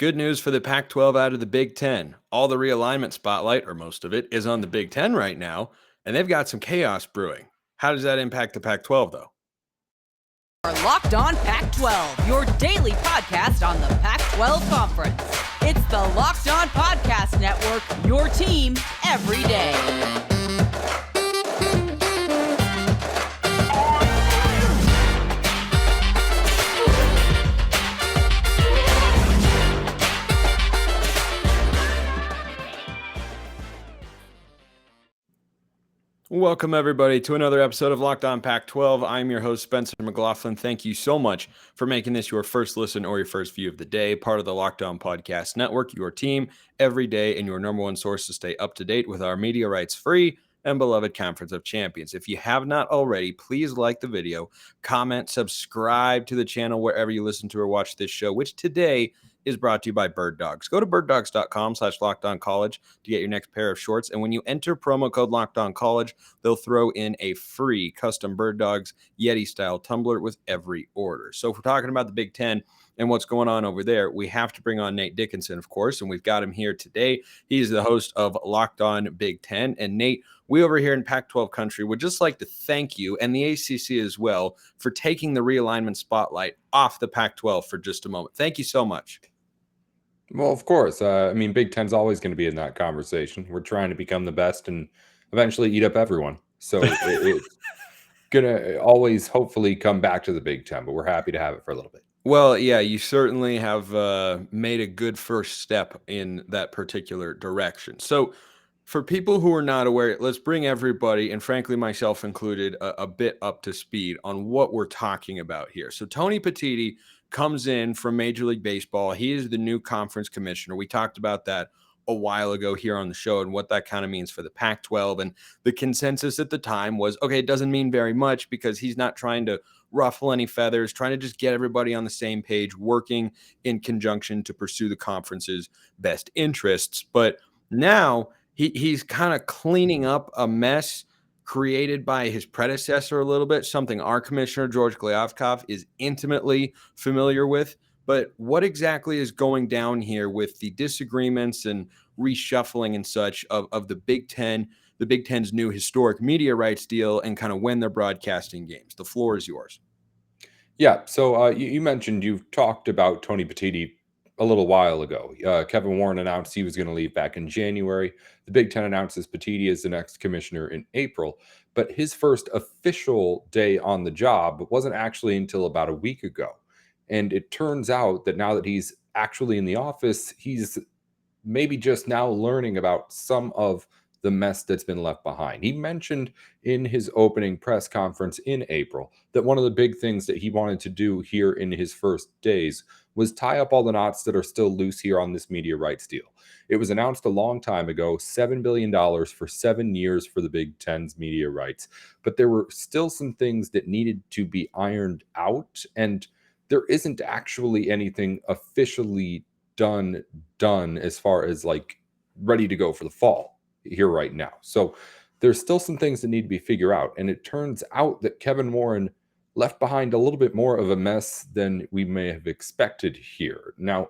Good news for the Pac-12 out of the Big Ten. All the realignment spotlight, or most of it, is on the Big Ten right now, and they've got some chaos brewing. How does that impact the Pac-12, though? Locked On Pac-12, your daily podcast on the Pac-12 Conference. It's the Locked On Podcast Network, your team every day. Welcome, everybody, to another episode of Locked On Pac-12. I'm your host, Spencer McLaughlin. Thank you so much for making this your first listen or your first view of the day, part of the Locked On Podcast Network, your team every day, and your number one source to stay up to date with our media rights free and beloved Conference of Champions. If you have not already, please like the video, comment, subscribe to the channel wherever you listen to or watch this show, which today is brought to you by Bird Dogs. Go to birddogs.com/LockedOnCollege to get your next pair of shorts. And when you enter promo code LockedOnCollege, they'll throw in a free custom Bird Dogs Yeti-style tumbler with every order. So if we're talking about the Big Ten and what's going on over there, we have to bring on Nate Dickinson, of course, and we've got him here today. He's the host of Locked On Big Ten. And Nate, we over here in Pac-12 country would just like to thank you, and the ACC as well, for taking the realignment spotlight off the Pac-12 for just a moment. Thank you so much. Well, of course. Big Ten's always going to be in that conversation. We're trying to become the best and eventually eat up everyone. So it's going to always hopefully come back to the Big Ten, but we're happy to have it for a little bit. Well, yeah, you certainly have made a good first step in that particular direction. So for people who are not aware, let's bring everybody, and frankly myself included, a bit up to speed on what we're talking about here. So Tony Petitti comes in from Major League Baseball. He is the new conference commissioner. We talked about that a while ago here on the show and what that kind of means for the Pac-12. And the consensus at the time was, okay, it doesn't mean very much because he's not trying to ruffle any feathers, trying to just get everybody on the same page, working in conjunction to pursue the conference's best interests. But now he's kind of cleaning up a mess created by his predecessor a little bit, something our commissioner, George Kliavkoff, is intimately familiar with. But what exactly is going down here with the disagreements and reshuffling and such of the Big Ten, the Big Ten's new historic media rights deal, and kind of when they're broadcasting games? The floor is yours. Yeah, so you mentioned you've talked about Tony Petitti a little while ago. Kevin Warren announced he was going to leave back in January. The Big Ten announces Petitti as the next commissioner in April, but his first official day on the job wasn't actually until about a week ago. And it turns out that now that he's actually in the office, he's maybe just now learning about some of the mess that's been left behind. He mentioned in his opening press conference in April that one of the big things that he wanted to do here in his first days was tie up all the knots that are still loose here on this media rights deal. It was announced a long time ago, $7 billion for 7 years for the Big Ten's media rights. But there were still some things that needed to be ironed out, and there isn't actually anything officially done as far as like ready to go for the fall here right now. So there's still some things that need to be figured out. And it turns out that Kevin Warren left behind a little bit more of a mess than we may have expected here. Now,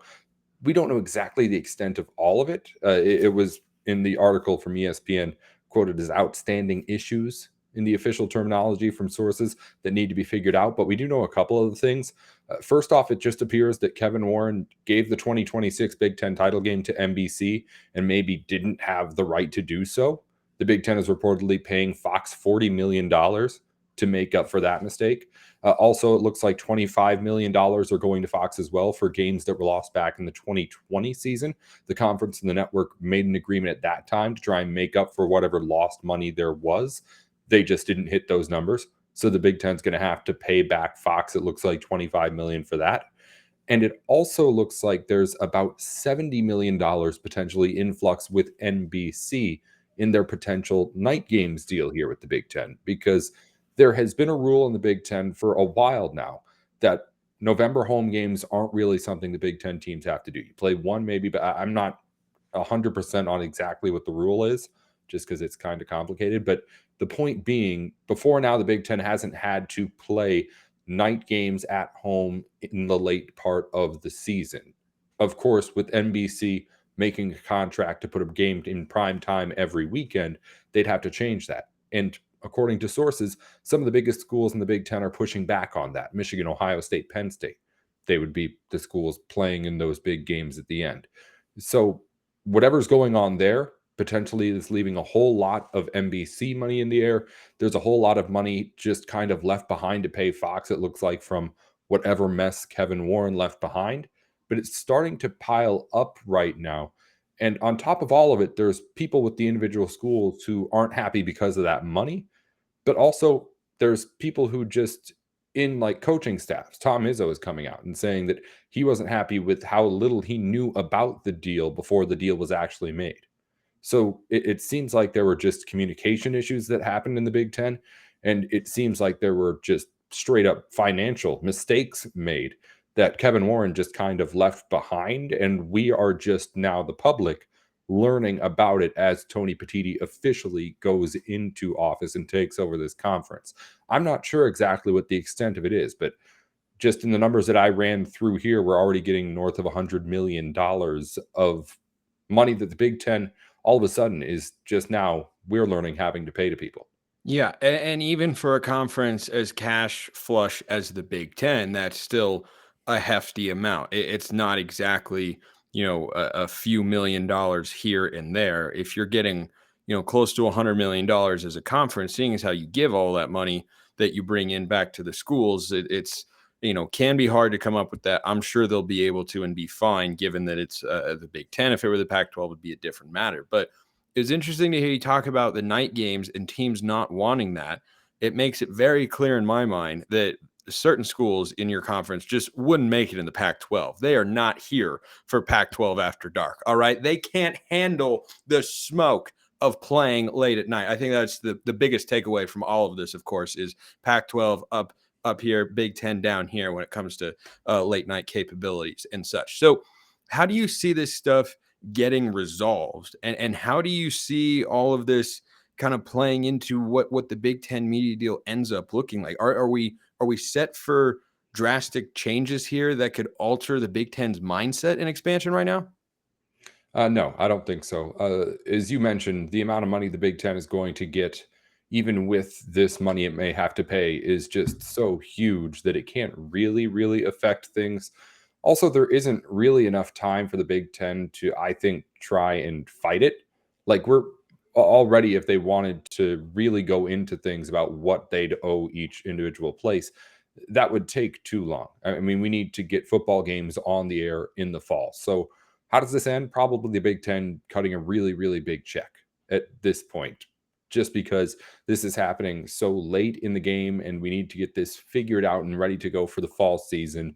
we don't know exactly the extent of all of it. It was in the article from ESPN quoted as outstanding issues in the official terminology from sources that need to be figured out. But we do know a couple of the things. First off, it just appears that Kevin Warren gave the 2026 Big Ten title game to NBC and maybe didn't have the right to do so. The Big Ten is reportedly paying Fox $40 million to make up for that mistake. Also, it looks like $25 million are going to Fox as well for games that were lost back in the 2020 season. The conference and the network made an agreement at that time to try and make up for whatever lost money there was. They just didn't hit those numbers. So the Big Ten's going to have to pay back Fox, it looks like $25 million for that. And it also looks like there's about $70 million potentially influx with NBC in their potential night games deal here with the Big Ten, because there has been a rule in the Big Ten for a while now that November home games aren't really something the Big Ten teams have to do. You play one maybe, but I'm not 100% on exactly what the rule is, just because it's kind of complicated. But the point being, before now, the Big Ten hasn't had to play night games at home in the late part of the season. of course, with NBC making a contract to put a game in prime time every weekend, they'd have to change that. And according to sources, some of the biggest schools in the Big Ten are pushing back on that. Michigan, Ohio State, Penn State. They would be the schools playing in those big games at the end. So whatever's going on there potentially is leaving a whole lot of NBC money in the air. There's a whole lot of money just kind of left behind to pay Fox, it looks like, from whatever mess Kevin Warren left behind. But it's starting to pile up right now. And on top of all of it, there's people with the individual schools who aren't happy because of that money. But also there's people who just in like coaching staffs. Tom Izzo is coming out and saying that he wasn't happy with how little he knew about the deal before the deal was actually made. So it seems like there were just communication issues that happened in the Big Ten. And it seems like there were just straight up financial mistakes made that Kevin Warren just kind of left behind. And we are just now, the public, learning about it as Tony Petitti officially goes into office and takes over this conference. I'm not sure exactly what the extent of it is, but just in the numbers that I ran through here, we're already getting north of $100 million of money that the Big Ten all of a sudden is just now, we're learning, having to pay to people. Yeah, and even for a conference as cash flush as the Big Ten, that's still a hefty amount. It's not exactly, a few $1,000,000 here and there. If you're getting, close to $100 million as a conference, seeing as how you give all that money that you bring in back to the schools, it's can be hard to come up with that. I'm sure they'll be able to and be fine, given that it's the Big Ten. If it were the Pac-12, it would be a different matter. But it's interesting to hear you talk about the night games and teams not wanting that. It makes it very clear in my mind that certain schools in your conference just wouldn't make it in the Pac-12. They are not here for Pac-12 after dark. All right. They can't handle the smoke of playing late at night. I think that's the biggest takeaway from all of this, of course, is Pac-12 up here, Big Ten down here when it comes to late night capabilities and such. So how do you see this stuff getting resolved? And how do you see all of this kind of playing into what the Big Ten media deal ends up looking like? Are we set for drastic changes here that could alter the Big Ten's mindset in expansion right now? No, I don't think so. As you mentioned, the amount of money the Big Ten is going to get, even with this money it may have to pay, is just so huge that it can't really, really affect things. Also, there isn't really enough time for the Big Ten to, I think, try and fight it. Like, we're already, if they wanted to really go into things about what they'd owe each individual place, that would take too long. I mean, we need to get football games on the air in the fall. So how does this end? Probably the Big Ten cutting a really, really big check at this point, just because this is happening so late in the game and we need to get this figured out and ready to go for the fall season.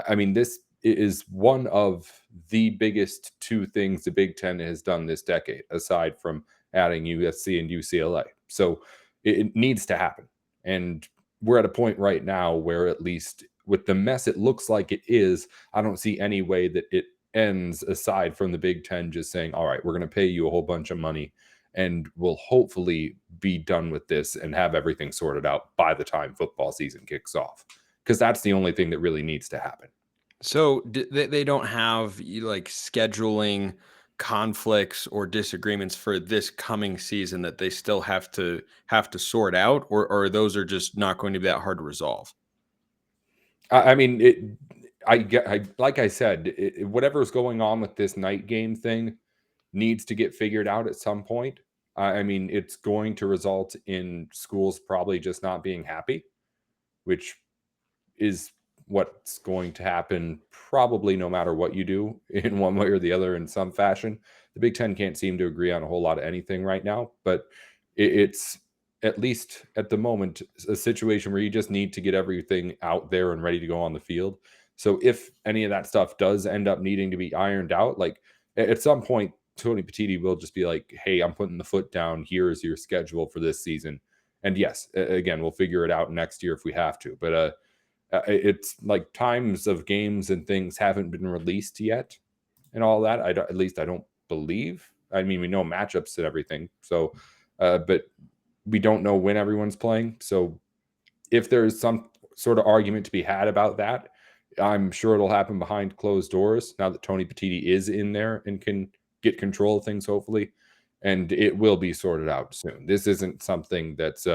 I mean, this is one of the biggest two things the Big Ten has done this decade, aside from adding USC and UCLA. So it needs to happen. And we're at a point right now where, at least with the mess it looks like it is, I don't see any way that it ends aside from the Big Ten just saying, all right, we're going to pay you a whole bunch of money and we'll hopefully be done with this and have everything sorted out by the time football season kicks off. Because that's the only thing that really needs to happen. So they don't have like scheduling conflicts or disagreements for this coming season that they still have to sort out, or those are just not going to be that hard to resolve? I mean, like I said, whatever's going on with this night game thing needs to get figured out at some point. I mean, it's going to result in schools probably just not being happy, which is what's going to happen probably no matter what you do in one way or the other in some fashion. The Big Ten can't seem to agree on a whole lot of anything right now, but it's, at least at the moment, a situation where you just need to get everything out there and ready to go on the field. So if any of that stuff does end up needing to be ironed out, like at some point, Tony Petitti will just be like, hey, I'm putting the foot down. Here's your schedule for this season. And yes, again, we'll figure it out next year if we have to. But it's like times of games and things haven't been released yet and all that. At least I don't believe. I mean, we know matchups and everything. So, but we don't know when everyone's playing. So if there's some sort of argument to be had about that, I'm sure it'll happen behind closed doors now that Tony Petitti is in there and can get control of things, hopefully, and it will be sorted out soon. This isn't something that's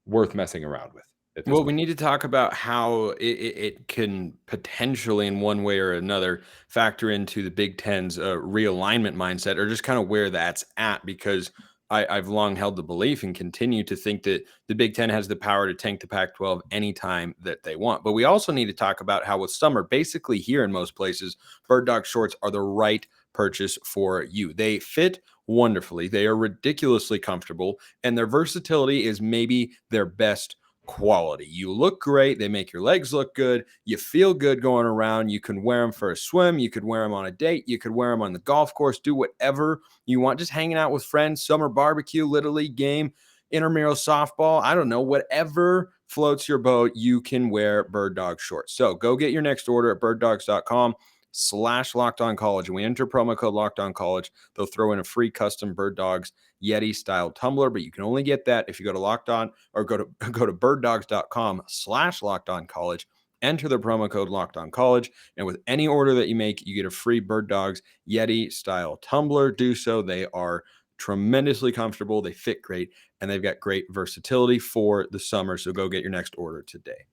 worth messing around with at this Well, we point. need to talk about how it can potentially, in one way or another, factor into the Big Ten's realignment mindset, or just kind of where that's at. Because I've long held the belief and continue to think that the Big Ten has the power to tank the Pac-12 anytime that they want. But we also need to talk about how, with summer basically here in most places, bird dog shorts are the right purchase for you. They fit wonderfully. They are ridiculously comfortable, and their versatility is maybe their best quality. You look great. They make your legs look good. You feel good going around. You can wear them for a swim. You could wear them on a date. You could wear them on the golf course. Do whatever you want. Just hanging out with friends, summer barbecue, little league game, intramural softball. I don't know, whatever floats your boat, you can wear bird dog shorts. So go get your next order at birddogs.com/lockedoncollege. And we enter promo code lockedoncollege. They'll throw in a free custom Bird Dogs Yeti style tumbler, but you can only get that if you go to Locked On, or go to birddogs.com/lockedoncollege. Enter the promo code lockedoncollege, and with any order that you make, you get a free Bird Dogs Yeti style tumbler. Do so. They are tremendously comfortable. They fit great, and they've got great versatility for the summer. So go get your next order today.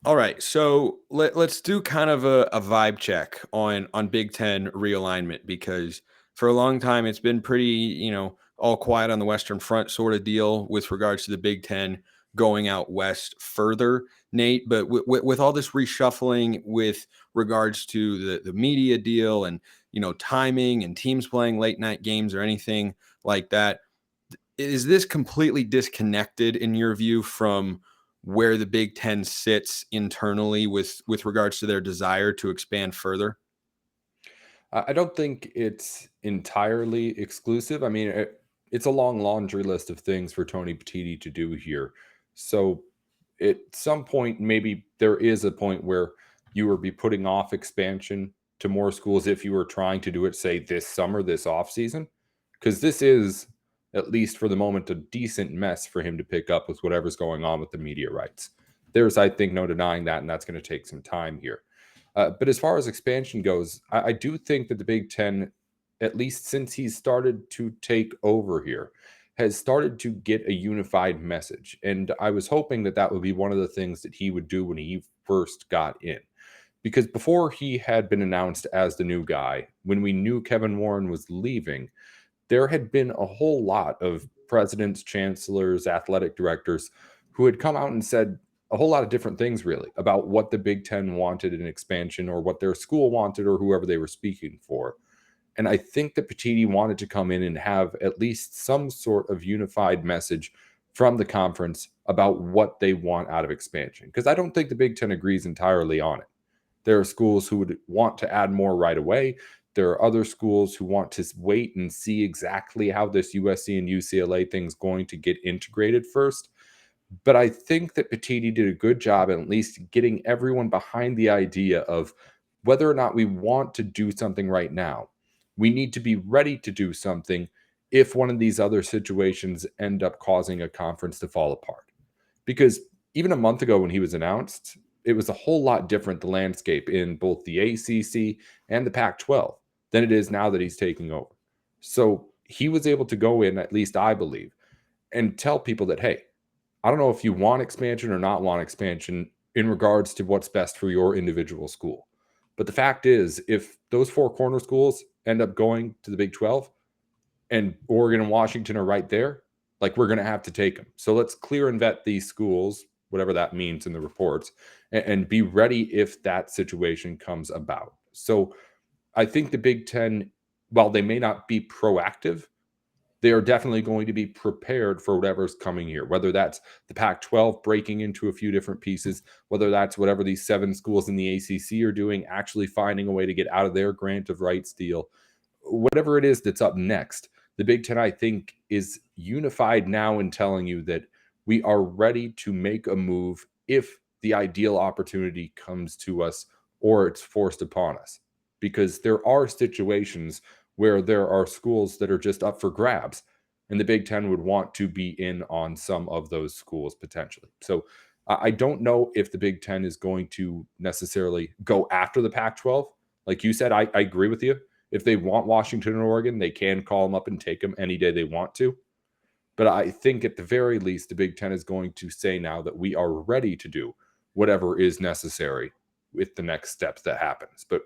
All right, so let's do kind of a vibe check on Big Ten realignment, because for a long time it's been pretty, all quiet on the Western Front sort of deal with regards to the Big Ten going out west further, Nate. But with all this reshuffling with regards to the media deal and timing and teams playing late night games or anything like that, is this completely disconnected in your view from where the Big Ten sits internally with regards to their desire to expand further? I don't think it's entirely exclusive. I mean, it's a long laundry list of things for Tony Petitti to do here. So at some point, maybe there is a point where you would be putting off expansion to more schools if you were trying to do it, say, this summer, this offseason, because this is, at least for the moment, a decent mess for him to pick up with whatever's going on with the media rights. There's, I think, no denying that, and that's going to take some time here. But as far as expansion goes, I do think that the Big Ten, at least since he's started to take over here, has started to get a unified message. And I was hoping that that would be one of the things that he would do when he first got in. Because before he had been announced as the new guy, when we knew Kevin Warren was leaving, there had been a whole lot of presidents, chancellors, athletic directors who had come out and said a whole lot of different things, really, about what the Big Ten wanted in expansion, or what their school wanted, or whoever they were speaking for. And I think that Petitti wanted to come in and have at least some sort of unified message from the conference about what they want out of expansion. Because I don't think the Big Ten agrees entirely on it. There are schools who would want to add more right away. There are other schools who want to wait and see exactly how this USC and UCLA thing's going to get integrated first. But I think that Petitti did a good job at least getting everyone behind the idea of whether or not we want to do something right now. We need to be ready to do something if one of these other situations end up causing a conference to fall apart. Because even a month ago when he was announced, it was a whole lot different, the landscape in both the ACC and the Pac-12, than it is now that he's taking over. So he was able to go in, at least I believe, and tell people that, hey, I don't know if you want expansion or not want expansion in regards to what's best for your individual school. But the fact is, if those four corner schools end up going to the Big 12 and Oregon and Washington are right there, like, we're going to have to take them. So let's clear and vet these schools, whatever that means in the reports, and be ready if that situation comes about. So I think the Big Ten, while they may not be proactive, they are definitely going to be prepared for whatever's coming here, whether that's the Pac-12 breaking into a few different pieces, whether that's whatever these 7 schools in the ACC are doing, actually finding a way to get out of their grant of rights deal. Whatever it is that's up next, the Big Ten, I think, is unified now in telling you that we are ready to make a move if the ideal opportunity comes to us or it's forced upon us. Because there are situations where there are schools that are just up for grabs, and the Big Ten would want to be in on some of those schools potentially. So I don't know if the Big Ten is going to necessarily go after the Pac-12. Like you said, I agree with you. If they want Washington and Oregon, they can call them up and take them any day they want to. But I think at the very least, the Big Ten is going to say now that we are ready to do whatever is necessary with the next steps that happens. But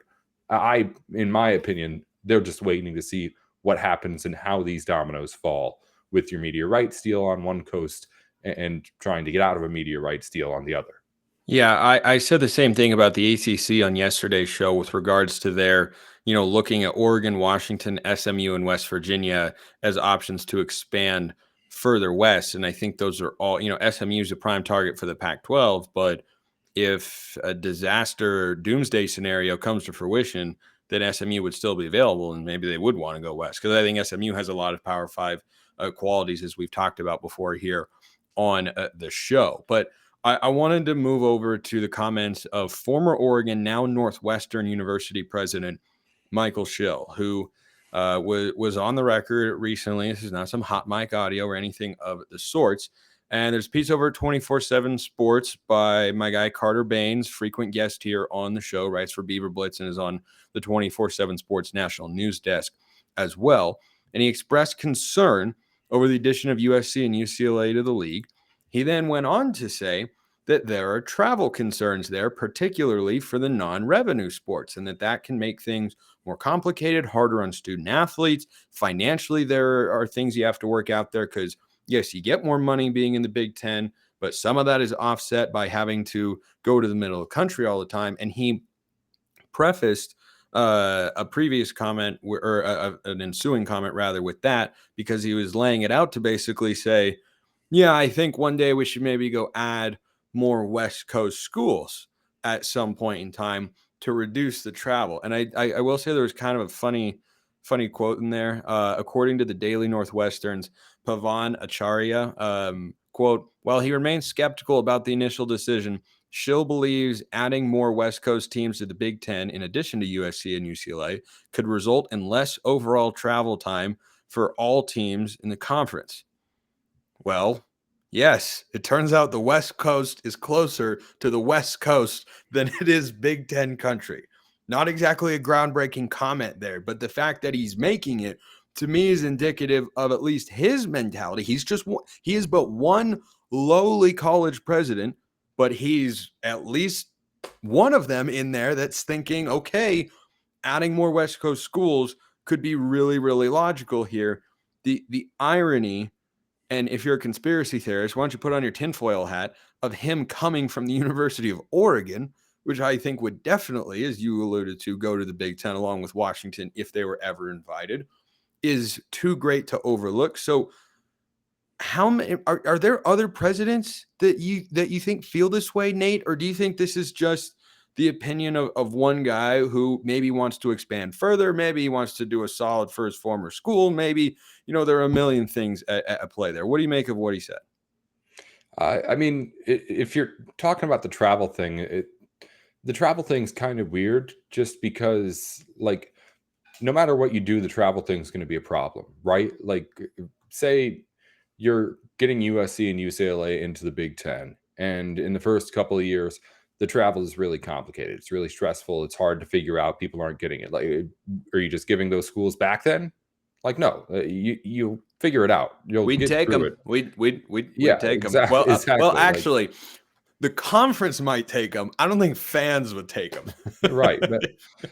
in my opinion, they're just waiting to see what happens and how these dominoes fall with your media rights deal on one coast and trying to get out of a media rights deal on the other. Yeah, I said the same thing about the ACC on yesterday's show with regards to their, looking at Oregon, Washington, SMU, and West Virginia as options to expand further west. And I think those are all, SMU is a prime target for the Pac-12, but if a disaster doomsday scenario comes to fruition, then SMU would still be available and maybe they would want to go west, because I think SMU has a lot of Power 5 qualities, as we've talked about before here on the show. But I wanted to move over to the comments of former Oregon, now Northwestern University president Michael Schill, who was on the record recently. This is not some hot mic audio or anything of the sorts. And there's a piece over at 24/7 Sports by my guy Carter Baines, frequent guest here on the show, writes for Beaver Blitz and is on the 24/7 Sports national news desk as well. And he expressed concern over the addition of USC and UCLA to the league. He then went on to say that there are travel concerns there, particularly for the non-revenue sports, and that can make things more complicated, harder on student athletes. Financially, there are things you have to work out there because, yes, you get more money being in the Big Ten, but some of that is offset by having to go to the middle of the country all the time. And he prefaced a previous comment, or an ensuing comment rather, with that, because he was laying it out to basically say, yeah, I think one day we should maybe go add more West Coast schools at some point in time to reduce the travel. And I will say there was kind of a funny quote in there. According to the Daily Northwestern's Pavan Acharya, quote, while he remains skeptical about the initial decision, Schill believes adding more West Coast teams to the Big Ten, in addition to USC and UCLA, could result in less overall travel time for all teams in the conference. Well, yes, it turns out the West Coast is closer to the West Coast than it is Big Ten country. Not exactly a groundbreaking comment there, but the fact that he's making it, to me, is indicative of at least his mentality. He is but one lowly college president, but he's at least one of them in there that's thinking, okay, adding more West Coast schools could be really, really logical here. The irony, and if you're a conspiracy theorist, why don't you put on your tinfoil hat, of him coming from the University of Oregon, which I think would definitely, as you alluded to, go to the Big Ten along with Washington if they were ever invited, is too great to overlook. So how many are there other presidents that you think feel this way, Nate? Or do you think this is just the opinion of one guy who maybe wants to expand further? Maybe he wants to do a solid for his former school. Maybe, there are a million things at play there. What do you make of what he said? I mean, if you're talking about the travel thing, the travel thing's kind of weird just because, like, no matter what you do, the travel thing's going to be a problem, right? Like, say you're getting USC and UCLA into the Big Ten, and in the first couple of years, the travel is really complicated. It's really stressful. It's hard to figure out. People aren't getting it. Like, are you just giving those schools back then? Like, no, you figure it out. We'd take them. We'd take them. Exactly, Well, exactly. Actually, the conference might take them. I don't think fans would take them. Right. But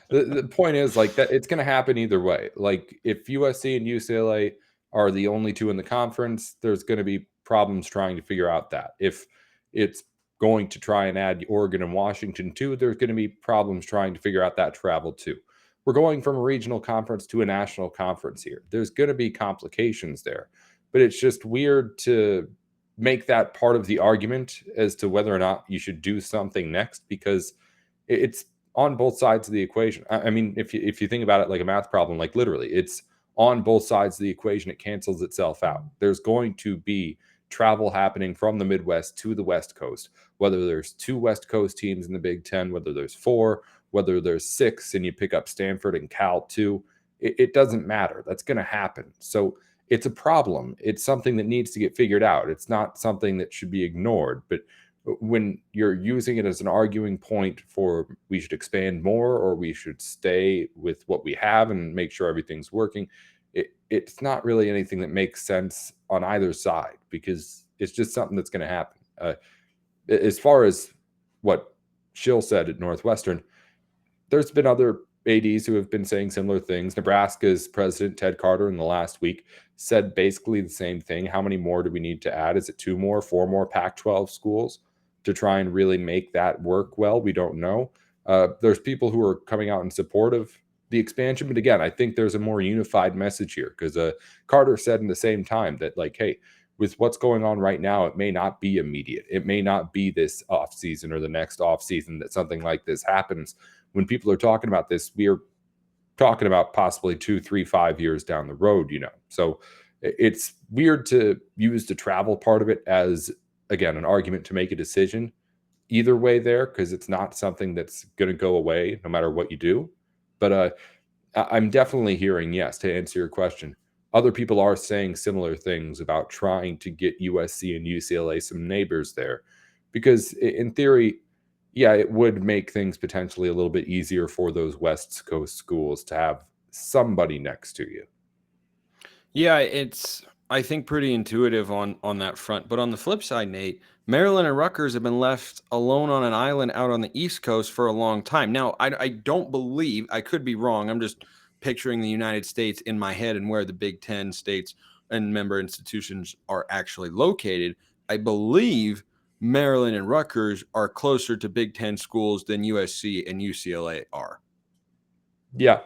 the point is, like, that it's going to happen either way. Like, if USC and UCLA are the only two in the conference, there's going to be problems trying to figure out that. If it's going to try and add Oregon and Washington too, there's going to be problems trying to figure out that travel too. We're going from a regional conference to a national conference here. There's going to be complications there, but it's just weird to make that part of the argument as to whether or not you should do something next, because it's on both sides of the equation. I mean, if you think about it like a math problem, like literally, it's on both sides of the equation. It cancels itself out. There's going to be travel happening from the Midwest to the West Coast, whether there's 2 West Coast teams in the Big Ten, whether there's 4, whether there's 6, and you pick up Stanford and Cal too. It doesn't matter. That's going to happen. So it's a problem. It's something that needs to get figured out. It's not something that should be ignored. But when you're using it as an arguing point for we should expand more or we should stay with what we have and make sure everything's working, it's not really anything that makes sense on either side, because it's just something that's going to happen. As far as what Schill said at Northwestern, there's been other ADs who have been saying similar things. Nebraska's president, Ted Carter, in the last week said basically the same thing. How many more do we need to add? Is it 2 more, 4 more Pac-12 schools to try and really make that work well? We don't know. There's people who are coming out in support of the expansion. But again, I think there's a more unified message here, because Carter said in the same time that, like, hey, with what's going on right now, it may not be immediate. It may not be this offseason or the next offseason that something like this happens. When people are talking about this, we are talking about possibly 2, 3, 5 years down the road, So it's weird to use the travel part of it as, again, an argument to make a decision either way there, because it's not something that's going to go away no matter what you do. But I'm definitely hearing, yes, to answer your question, other people are saying similar things about trying to get USC and UCLA some neighbors there, because in theory, yeah, it would make things potentially a little bit easier for those West Coast schools to have somebody next to you. Yeah, it's, I think, pretty intuitive on that front. But on the flip side, Nate, Maryland and Rutgers have been left alone on an island out on the East Coast for a long time. Now, I don't believe, I could be wrong, I'm just picturing the United States in my head and where the Big Ten states and member institutions are actually located. I believe Maryland and Rutgers are closer to Big Ten schools than USC and UCLA are. Yeah,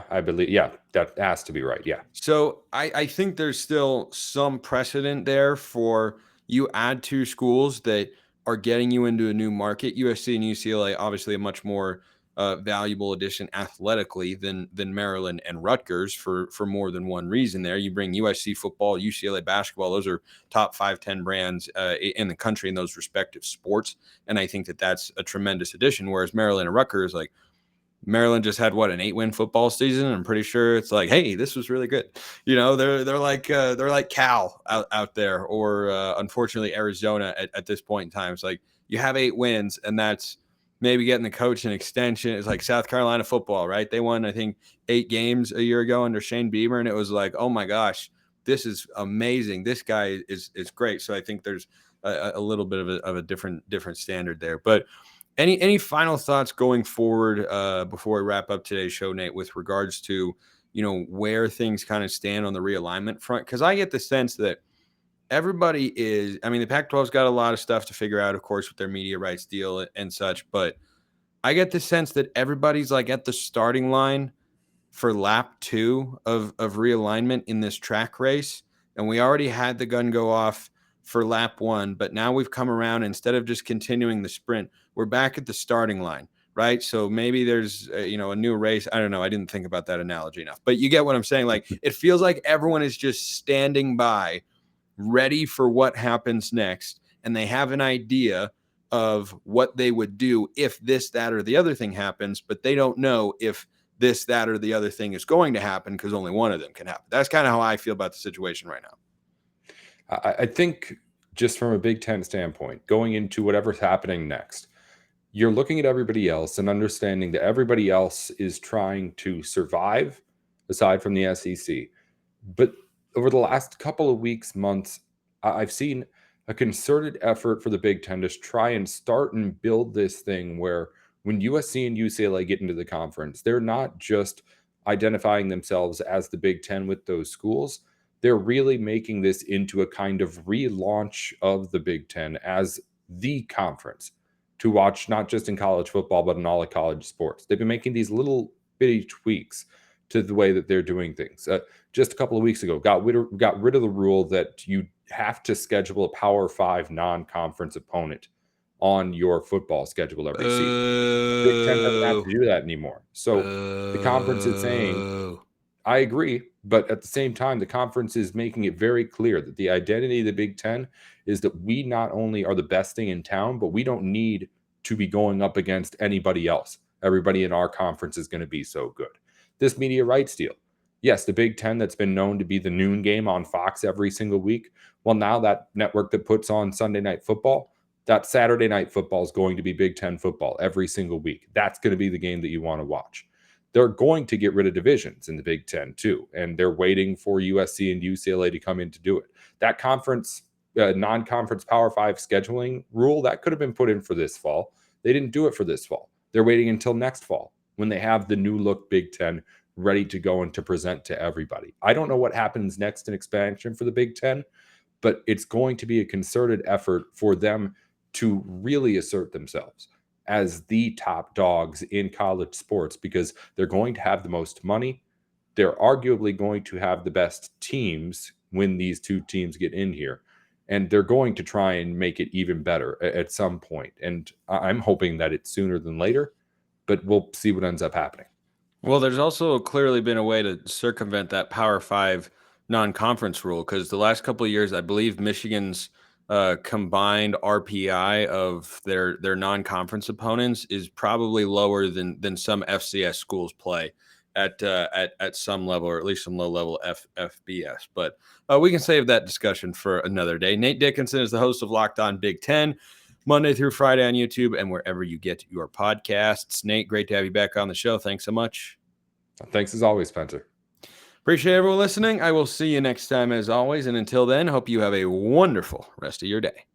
I believe, that has to be right, yeah. So I think there's still some precedent there for you add 2 schools that are getting you into a new market. USC and UCLA, obviously a much more valuable addition athletically than Maryland and Rutgers for more than one reason there. You bring USC football, UCLA basketball. Those are top 5-10 brands in the country in those respective sports. And I think that that's a tremendous addition. Whereas Maryland and Rutgers, like, Maryland just had an 8-win football season. I'm pretty sure it's like, hey, this was really good. They're like Cal out there, or unfortunately Arizona at this point in time. It's like you have 8 wins, and that's maybe getting the coach an extension. It's like South Carolina football, right? They won, I think, 8 games a year ago under Shane Beamer, and it was like, oh my gosh, this is amazing. This guy is great. So I think there's a little bit of a different standard there, but. Any final thoughts going forward before we wrap up today's show, Nate, with regards to, where things kind of stand on the realignment front? Because I get the sense that everybody is, the Pac-12's got a lot of stuff to figure out, of course, with their media rights deal and such, but I get the sense that everybody's like at the starting line for lap 2 of realignment in this track race. And we already had the gun go off for lap 1, but now we've come around. Instead of just continuing the sprint, we're back at the starting line, right? So maybe there's a new race. I don't know. I didn't think about that analogy enough, but you get what I'm saying. Like, it feels like everyone is just standing by, ready for what happens next, and they have an idea of what they would do if this, that, or the other thing happens, but they don't know if this, that, or the other thing is going to happen, because only one of them can happen. That's kind of how I feel about the situation right now. I think, just from a Big Ten standpoint, going into whatever's happening next, you're looking at everybody else and understanding that everybody else is trying to survive, aside from the SEC. But over the last couple of weeks, months, I've seen a concerted effort for the Big Ten to try and start and build this thing where when USC and UCLA get into the conference, they're not just identifying themselves as the Big Ten with those schools. They're really making this into a kind of relaunch of the Big Ten as the conference to watch, not just in college football, but in all of college sports. They've been making these little bitty tweaks to the way that they're doing things. Just a couple of weeks ago, got rid of the rule that you have to schedule a Power 5 non-conference opponent on your football schedule every season. Big Ten doesn't have to do that anymore. So the conference is saying, I agree, but at the same time, the conference is making it very clear that the identity of the Big Ten is that we not only are the best thing in town, but we don't need to be going up against anybody else. Everybody in our conference is going to be so good. This media rights deal. Yes, the Big Ten that's been known to be the noon game on Fox every single week. Well, now that network that puts on Sunday Night Football, That Saturday night football is going to be Big Ten football every single week. That's going to be the game that you want to watch. They're going to get rid of divisions in the Big Ten too, and they're waiting for USC and UCLA to come in to do it. That conference, non-conference Power 5 scheduling rule, that could have been put in for this fall. They didn't do it for this fall. They're waiting until next fall when they have the new look Big Ten ready to go and to present to everybody. I don't know what happens next in expansion for the Big Ten, but it's going to be a concerted effort for them to really assert themselves as the top dogs in college sports, because they're going to have the most money. They're arguably going to have the best teams when these two teams get in here. And they're going to try and make it even better at some point. And I'm hoping that it's sooner than later, but we'll see what ends up happening. Well, there's also clearly been a way to circumvent that Power 5 non-conference rule, because the last couple of years, I believe Michigan's combined RPI of their non-conference opponents is probably lower than some FCS schools play at some level, or at least some low-level FBS. But we can save that discussion for another day. Nate Dickinson is the host of Locked On Big Ten, Monday through Friday on YouTube and wherever you get your podcasts. Nate, great to have you back on the show. Thanks so much. Thanks as always, Spencer. Appreciate everyone listening. I will see you next time as always. And until then, hope you have a wonderful rest of your day.